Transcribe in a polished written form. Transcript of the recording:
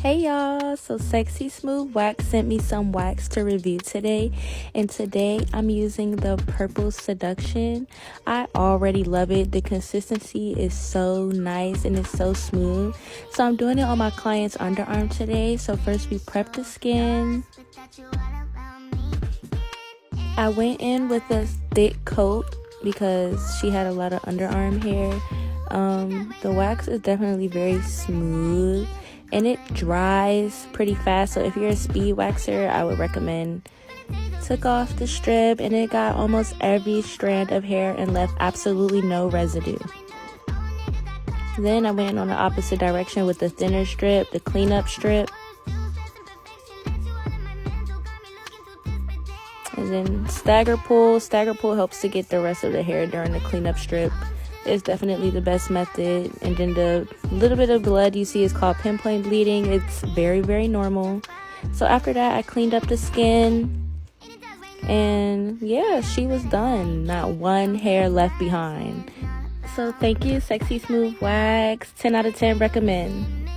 Hey y'all, so Sexy Smooth Wax sent me some wax to review today, and today I'm using the purple Seduction. I already love it. The consistency is so nice and it's so smooth. So I'm doing it on my client's underarm today. So first we prep the skin. I went in with a thick coat because she had a lot of underarm hair. The wax is definitely very smooth and it dries pretty fast, so if you're a speed waxer, I would recommend. Took off the strip and it got almost every strand of hair and left absolutely no residue. Then I went on the opposite direction with the thinner strip, the cleanup strip. And then stagger pull. Stagger pull helps to get the rest of the hair during the cleanup strip. It's definitely the best method. And then the little bit of blood you see is called pinpoint bleeding. It's very, very normal. So after that, I cleaned up the skin. And yeah, she was done. Not one hair left behind. So thank you, Sexy Smooth Wax. 10 out of 10 recommend.